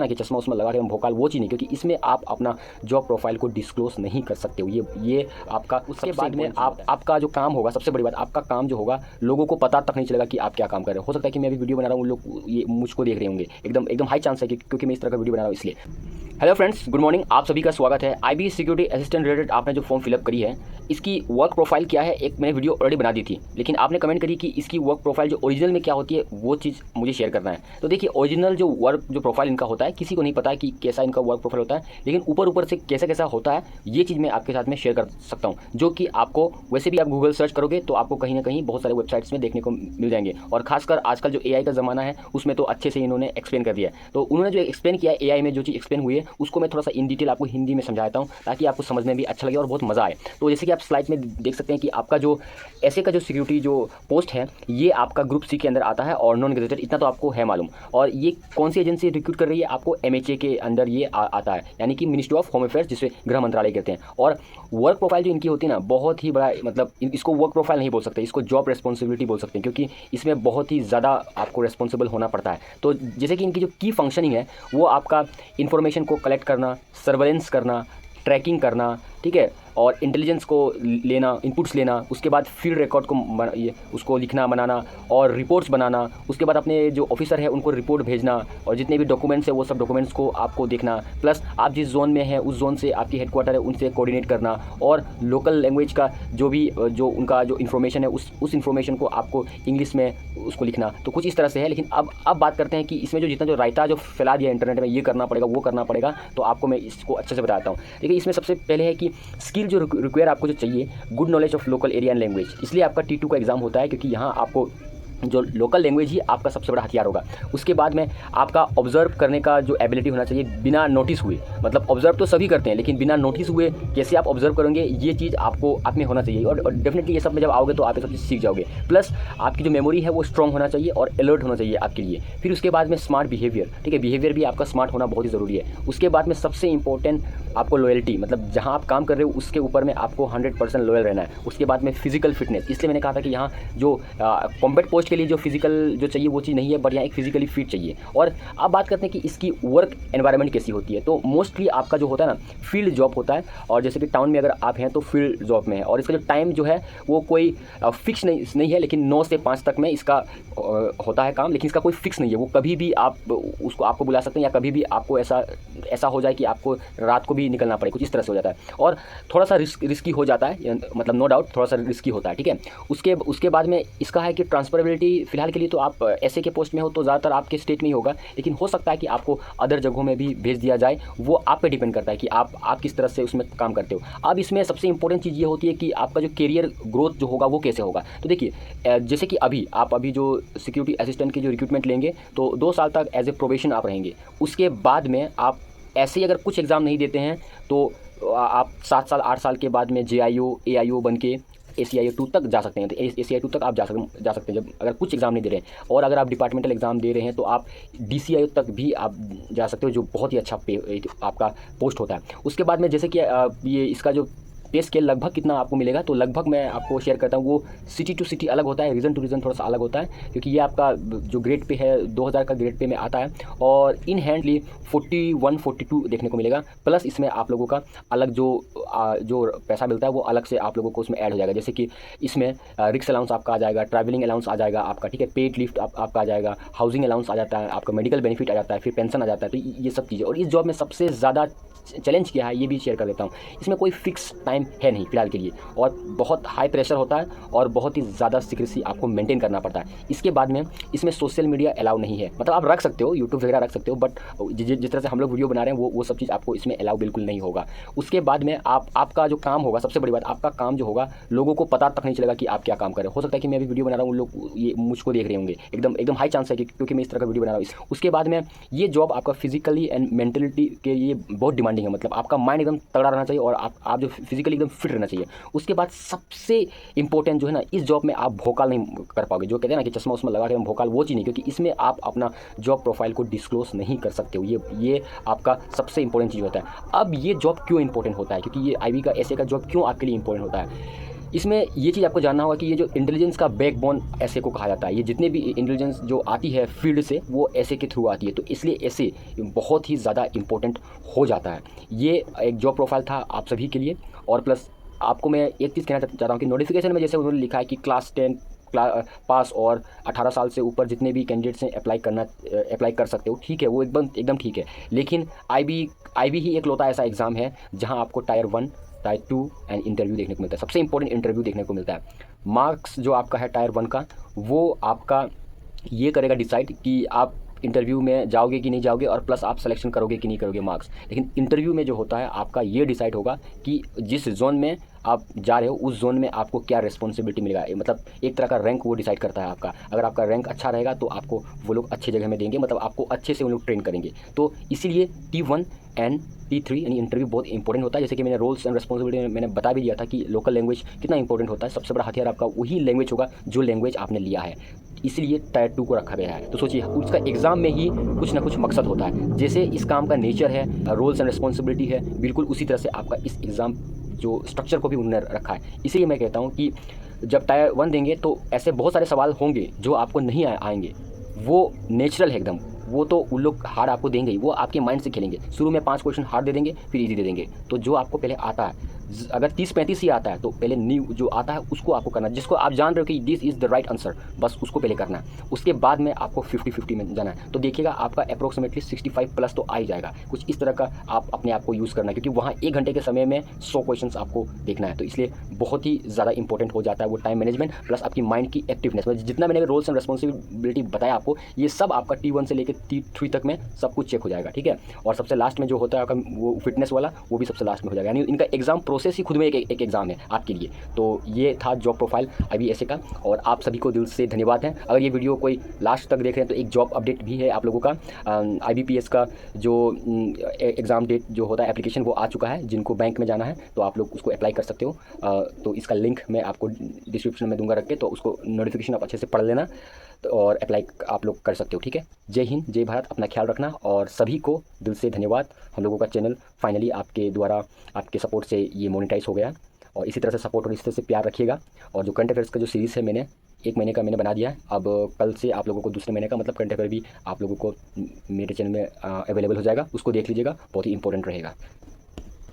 ना कि चश्मा उसमें लगा के भोकाल, वो चीज़ नहीं, क्योंकि इसमें आप अपना जॉब प्रोफाइल को डिस्क्लोज नहीं कर सकते हो। ये आपका उसके बाद में आपका जो काम होगा, सबसे बड़ी बात, आपका काम जो होगा लोगों को पता तक नहीं चलेगा कि आप क्या काम कर रहे हो। सकता है कि मैं अभी वीडियो बना रहा हूँ, लोग ये मुझको देख रहे होंगे, एकदम एकदम हाई चांस है क्योंकि मैं इस तरह का वीडियो बना रहा हूँ इसलिए। हेलो फ्रेंड्स, गुड मॉर्निंग, आप सभी का स्वागत है। आईबी सिक्योरिटी असिस्टेंट रिलेटेड आपने जो फॉर्म फिलअप करी है, इसकी वर्क प्रोफाइल क्या है, एक मैंने वीडियो ऑलरेडी बना दी थी, लेकिन आपने कमेंट करी कि इसकी वर्क प्रोफाइल जो ओरिजिनल में क्या होती है वो चीज़ मुझे शेयर करना है। तो देखिए, ओरिजिनल जो वर्क जो प्रोफाइल इनका होता है, किसी को नहीं पता है कि कैसा इनका वर्क प्रोफाइल होता है, लेकिन ऊपर ऊपर से कैसा कैसा होता है ये चीज़ मैं आपके साथ में शेयर कर सकता हूँ, जो कि आपको वैसे भी आप गूगल सर्च करोगे तो आपको कहीं ना कहीं बहुत सारे वेबसाइट्स में देखने को मिल जाएंगे। और खासकर आजकल जो एआई का ज़माना है उसमें तो अच्छे से इन्होंने एक्सप्लेन कर दिया है। तो उन्होंने जो एक्सप्लेन किया है एआई में, जो चीज़ एक्सप्लेन हुई है उसको मैं थोड़ा सा इन डिटेल आपको हिंदी में समझाता हूँ, ताकि आपको समझने में भी अच्छा लगे और बहुत मज़ा आए। तो जैसे कि आप स्लाइड में देख सकते हैं कि आपका जो ऐसे का जो सिक्योरिटी जो पोस्ट है ये आपका ग्रुप सी के अंदर आता है और नॉन गेजेटेड, इतना तो आपको है मालूम। और ये कौन सी एजेंसी रिक्रूट कर रही है, आपको एमएचए के अंदर ये आता है, यानी कि मिनिस्ट्री ऑफ होम अफेयर्स, जिसे गृह मंत्रालय कहते हैं। और वर्क प्रोफाइल जो इनकी होती है ना, बहुत ही बड़ा, मतलब इसको वर्क प्रोफाइल नहीं बोल सकते, इसको जॉब रिस्पॉन्सिबिलिटी बोल सकते हैं, क्योंकि इसमें बहुत ही ज़्यादा आपको रिस्पॉन्सिबल होना पड़ता है। तो जैसे कि इनकी जो की फंक्शनिंग है वो आपका इन्फॉर्मेशन को कलेक्ट करना, सर्वेलेंस करना, ट्रैकिंग करना, ठीक है, और इंटेलिजेंस को लेना, इनपुट्स लेना, उसके बाद फील्ड रिकॉर्ड को उसको लिखना बनाना और रिपोर्ट्स बनाना, उसके बाद अपने जो ऑफिसर है उनको रिपोर्ट भेजना, और जितने भी डॉक्यूमेंट्स है वो सब डॉक्यूमेंट्स को आपको देखना, प्लस आप जिस जोन में है उस जोन से आपकी हेडक्वार्टर है उनसे कोऑर्डिनेट करना, और लोकल लैंग्वेज का जो भी जो उनका जो इन्फॉर्मेशन है उस इन्फॉर्मेशन को आपको इंग्लिश में उसको लिखना। तो कुछ इस तरह से है। लेकिन अब बात करते हैं कि इसमें जो जितना जो रायता जो फैला दिया इंटरनेट में, ये करना पड़ेगा वो करना पड़ेगा, तो आपको मैं इसको अच्छे से बताता हूँ। देखिए, इसमें सबसे पहले है कि स्किल जो रिक्वायर आपको जो चाहिए, good knowledge of local area and language. इसलिए आपका T2 का एग्जाम होता है, क्योंकि यहाँ आपको जो लोकल लैंग्वेज ही आपका सबसे बड़ा हथियार होगा। उसके बाद में आपका ऑब्जर्व करने का जो एबिलिटी होना चाहिए बिना नोटिस हुए, मतलब ऑब्जर्व तो सभी करते हैं लेकिन बिना नोटिस हुए कैसे आप ऑब्जर्व करेंगे, ये चीज़ आपको आप में होना चाहिए। और डेफिनेटली ये सब में जब आओगे तो आप ये सब चीज़ सीख जाओगे। प्लस आपकी जो मेमोरी है वो स्ट्रॉन्ग होना चाहिए और अलर्ट होना चाहिए आपके लिए। फिर उसके बाद में स्मार्ट बिहेवियर, ठीक है, बिहेवियर भी आपका स्मार्ट होना बहुत ही ज़रूरी है। उसके बाद में सबसे इंपॉर्टेंट आपको लॉयल्टी, मतलब जहाँ आप काम कर रहे हो उसके ऊपर में आपको 100% लॉयल रहना है। उसके बाद में फिजिकल फिटनेस, इसलिए मैंने कहा था कि यहाँ जो कॉम्बैट पोस्ट के लिए जो फिजिकल जो चाहिए वो चीज़ नहीं है, बट यहाँ एक फिजिकली फिट चाहिए। और अब बात करते हैं कि इसकी वर्क एनवायरनमेंट कैसी होती है। तो मोस्टली आपका जो होता है ना, फील्ड जॉब होता है, और जैसे कि टाउन में अगर आप हैं तो फील्ड जॉब में है। और इसका जो टाइम जो है वो कोई फिक्स नहीं है, लेकिन 9 से 5 तक में इसका होता है काम, लेकिन इसका कोई फिक्स नहीं है। वो कभी भी आप उसको आपको बुला सकते हैं, या कभी भी आपको ऐसा हो जाए कि आपको रात को भी निकलना पड़े, कुछ इस तरह से हो जाता है। और थोड़ा सा रिस्की हो जाता है, मतलब नो डाउट थोड़ा सा रिस्की होता है, ठीक है। उसके बाद में इसका है कि ट्रांसफरेबिलिटी फिलहाल के लिए तो आप ऐसे के पोस्ट में हो तो ज़्यादातर आपके स्टेट में ही होगा, लेकिन हो सकता है कि आपको अदर जगहों में भी भेज दिया जाए। वो आप पे डिपेंड करता है कि आप किस तरह से उसमें काम करते हो। अब इसमें सबसे इंपॉर्टेंट चीज़ ये होती है कि आपका जो करियर ग्रोथ जो होगा वो कैसे होगा। तो देखिए, जैसे कि आप अभी जो सिक्योरिटी असिस्टेंट की जो रिक्रूटमेंट लेंगे तो 2 साल तक एज ए प्रोबेशन आप रहेंगे। उसके बाद में आप ऐसे ही अगर कुछ एग्ज़ाम नहीं देते हैं तो आप 7 साल 8 साल के बाद में JIO AIO बन के ACIO 2 तक जा सकते हैं। तो ACIO 2 तक आप जा सकते हैं, जब अगर कुछ एग्ज़ाम नहीं दे रहे हैं। और अगर आप डिपार्टमेंटल एग्ज़ाम दे रहे हैं तो आप DCIO तक भी आप जा सकते हो, जो बहुत ही अच्छा पे आपका पोस्ट होता है। उसके बाद में जैसे कि ये इसका जो पे स्केल लगभग कितना आपको मिलेगा, तो लगभग मैं आपको शेयर करता हूँ। वो सिटी टू सिटी अलग होता है, रीजन टू रीजन थोड़ा सा अलग होता है, क्योंकि ये आपका जो ग्रेड पे है 2000 का ग्रेड पे में आता है, और इन हैंडली 41 42 देखने को मिलेगा। प्लस इसमें आप लोगों का अलग जो पैसा मिलता है वो अलग से आप लोगों को उसमें ऐड हो जाएगा। जैसे कि इसमें रिक्स अलाउंस आपका आ जाएगा, ट्रैवलिंग अलाउंस आ जाएगा आपका, ठीक है, पेड लिफ्ट आपका आ जाएगा, हाउसिंग अलाउंस आ जाता है आपका, मेडिकल बेनिफिट आ जाता है, फिर पेंशन आ जाता है। तो ये सब चीज़ें। और इस जॉब में सबसे ज़्यादा चैलेंज क्या है ये भी शेयर कर देता हूँ। इसमें कोई फिक्स टाइम है नहीं फिलहाल के लिए, और बहुत हाई प्रेशर होता है और बहुत ही ज़्यादा सीक्रेसी आपको मेंटेन करना पड़ता है। इसके बाद में इसमें सोशल मीडिया अलाउ नहीं है, मतलब आप रख सकते हो, यूट्यूब वगैरह रख सकते हो, बट जिस तरह से हम लोग वीडियो बना रहे हैं वो सब चीज़ आपको इसमें अलाउ बिल्कुल नहीं होगा। उसके बाद में आपका जो काम होगा, सबसे बड़ी बात, आपका काम जो होगा लोगों को पता तक नहीं चलेगा कि आप क्या काम कर रहे हो। सकता है कि मैं अभी वीडियो बना रहा हूँ, लोग ये मुझको देख रहे होंगे, एकदम एकदम हाई चांस है क्योंकि मैं इस तरह का वीडियो बना रहा हूँ। उसके बाद में ये जॉब आपका फिजिकली एंड मेंटलिटी के लिए बहुत डिमांडिंग है, मतलब आपका माइंड एकदम तगड़ा रहना चाहिए और आप जो फिजिकली एकदम फिट रहना चाहिए। उसके बाद सबसे इंपॉर्टेंट जो है ना, इस जॉब में आप भोकाल नहीं कर पाओगे। जो कहते हैं ना कि चश्मा उसमें लगा के भोकाल, वो चीज़ नहीं, क्योंकि इसमें आप अपना जॉब प्रोफाइल को डिस्क्लोज नहीं कर सकते हो। ये आपका सबसे इंपॉर्टेंट चीज़ होता है। अब ये जॉब क्यों इंपॉर्टेंट होता है, क्योंकि ये आईबी का ऐसे का जॉब क्यों आपके लिए इंपॉर्टेंट होता है। इसमें ये चीज़ आपको जानना होगा कि ये जो इंटेलिजेंस का बैकबोन ऐसे को कहा जाता है। ये जितने भी इंटेलिजेंस जो आती है फील्ड से वो ऐसे के थ्रू आती है, तो इसलिए ऐसे बहुत ही ज़्यादा इंपॉर्टेंट हो जाता है। ये एक जॉब प्रोफाइल था आप सभी के लिए। और प्लस आपको मैं एक चीज़ कहना चाहता हूँ कि नोटिफिकेशन में जैसे उन्होंने लिखा है कि क्लास 10 पास और 18 साल से ऊपर जितने भी कैंडिडेट्स हैं अप्लाई कर सकते हो, ठीक है, वो एकदम ठीक है। लेकिन IB ही एक लौता ऐसा एग्ज़ाम है जहां आपको टायर 1, टायर 2 एंड इंटरव्यू देखने को मिलता है। सबसे इंपॉर्टेंट इंटरव्यू देखने को मिलता है। मार्क्स जो आपका है टायर 1 का, वो आपका ये करेगा डिसाइड कि आप इंटरव्यू में जाओगे कि नहीं जाओगे, और प्लस आप सिलेक्शन करोगे कि नहीं करोगे मार्क्स। लेकिन इंटरव्यू में जो होता है आपका ये डिसाइड होगा कि जिस जोन में आप जा रहे हो उस जोन में आपको क्या रिस्पॉन्सिबिलिटी मिलेगा। मतलब एक तरह का रैंक वो डिसाइड करता है आपका। अगर आपका रैंक अच्छा रहेगा तो आपको वो लोग अच्छी जगह में देंगे, मतलब आपको अच्छे से वो लोग ट्रेन करेंगे। तो इसीलिए T1 एंड T3 यानी इंटरव्यू बहुत इंपॉर्टेंट होता है। जैसे कि मैंने रोल्स एंड रिस्पॉन्सिबिलिटी में मैंने बता भी दिया था कि लोकल लैंग्वेज कितना इंपॉर्टेंट होता है। सबसे बड़ा हथियार आपका वही लैंग्वेज होगा जो लैंग्वेज आपने लिया है, इसलिए टायर 2 को रखा गया है। तो सोचिए उसका एग्ज़ाम में ही कुछ ना कुछ मकसद होता है। जैसे इस काम का नेचर है, रोल्स एंड रिस्पॉन्सिबिलिटी है, बिल्कुल उसी तरह से आपका इस एग्ज़ाम जो स्ट्रक्चर को भी उन्होंने रखा है। इसीलिए मैं कहता हूँ कि जब टायर 1 देंगे तो ऐसे बहुत सारे सवाल होंगे जो आपको नहीं आएंगे, वो नेचुरल है एकदम। वो तो उन लोग हार्ड आपको देंगे ही, वो आपके माइंड से खेलेंगे। शुरू में 5 क्वेश्चन हार्ड दे देंगे, फिर इजी दे देंगे। तो जो आपको पहले आता है, अगर 30-35 ही आता है तो पहले न्यू जो आता है उसको आपको करना है, जिसको आप जान रहे हो कि this is the right answer, बस उसको पहले करना है। उसके बाद में आपको 50-50 में जाना है। तो देखिएगा आपका अप्रोक्सीमेटली 65 प्लस तो आ ही जाएगा। कुछ इस तरह का आप अपने आप को यूज़ करना है, क्योंकि वहाँ 1 घंटे के समय में 100 क्वेश्चन आपको देखना है। तो इसलिए बहुत ही ज़्यादा इंपॉर्टेंट हो जाता है वो टाइम मैनेजमेंट प्लस आपकी माइंड की एक्टिवनेस। जितना मैंने रोल्स एंड रिस्पॉन्सिबिलिटी बताया आपको, ये सब आपका T1 से लेकर T3 तक में सब कुछ चेक हो जाएगा, ठीक है। और सबसे लास्ट में जो होता है आपका वो फिटनेस वाला, वो भी सबसे लास्ट में हो जाएगा। यानी इनका एग्जाम प्रोसेस ही खुद में एक एग्जाम है आपके लिए। तो ये था जॉब प्रोफाइल IBSA का, और आप सभी को दिल से धन्यवाद है। अगर ये वीडियो कोई लास्ट तक देख रहे हैं तो एक जॉब अपडेट भी है आप लोगों का। IBPS का जो एग्ज़ाम डेट जो होता है एप्लीकेशन वो आ चुका है। जिनको बैंक में जाना है तो आप लोग उसको अप्लाई कर सकते हो। तो इसका लिंक मैं आपको डिस्क्रिप्शन में दूंगा रख के, तो उसको नोटिफिकेशन आप अच्छे से पढ़ लेना और अप्लाई आप लोग कर सकते हो, ठीक है। जय हिंद, जय भारत, अपना ख्याल रखना, और सभी को दिल से धन्यवाद। हम लोगों का चैनल फाइनली आपके द्वारा, आपके सपोर्ट से ये मोनेटाइज हो गया, और इसी तरह से सपोर्ट और इसी तरह से प्यार रखिएगा। और जो करंट अफेयर्स का जो सीरीज़ है मैंने 1 महीने का मैंने बना दिया है। अब कल से आप लोगों को दूसरे महीने का मतलब करंट अफेयर भी आप लोगों को मेरे चैनल में अवेलेबल हो जाएगा, उसको देख लीजिएगा, बहुत ही इंपॉर्टेंट रहेगा।